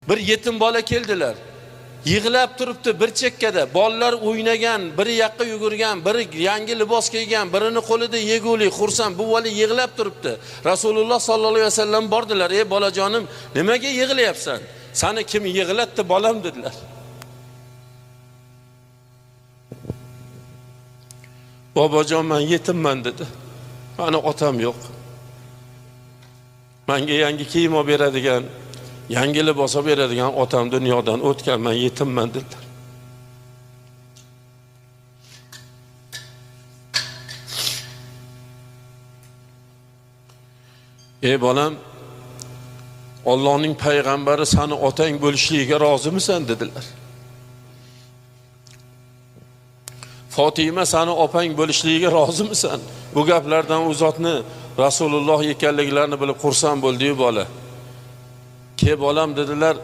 Bir yetim bola keldilar. Yig'lab turibdi bir chekkada. Bolalar o'ynagan, biri yoqqa yugurgan, biri yangi libos kiygan, birini qo'lida yegulik, xursand. Bu bola yig'lab turibdi. Rasululloh sollallohu alayhi vasallam bordilar. "Ey bolajonim, nimaga yig'layapsan? Seni kim yig'latdi bolam?" dedilar. "Bobojon, men yetimman" dedi. "Mani otam yo'q. Menga yangi kiyim olib beradigan, yangi libos olib beradigan otam dunyodan o'tgan, men yetimman" dedilar. "Ey bolam, Allohning payg'ambari seni otang bo'lishligiga rozimisan?" dedilar. "Fatima seni opang bo'lishligiga rozimisan?" Bu gaplardan u zotni Rasululloh ekanliklarini bilib xursand bo'ldi-yu bola. "Ke bolam" dedilar,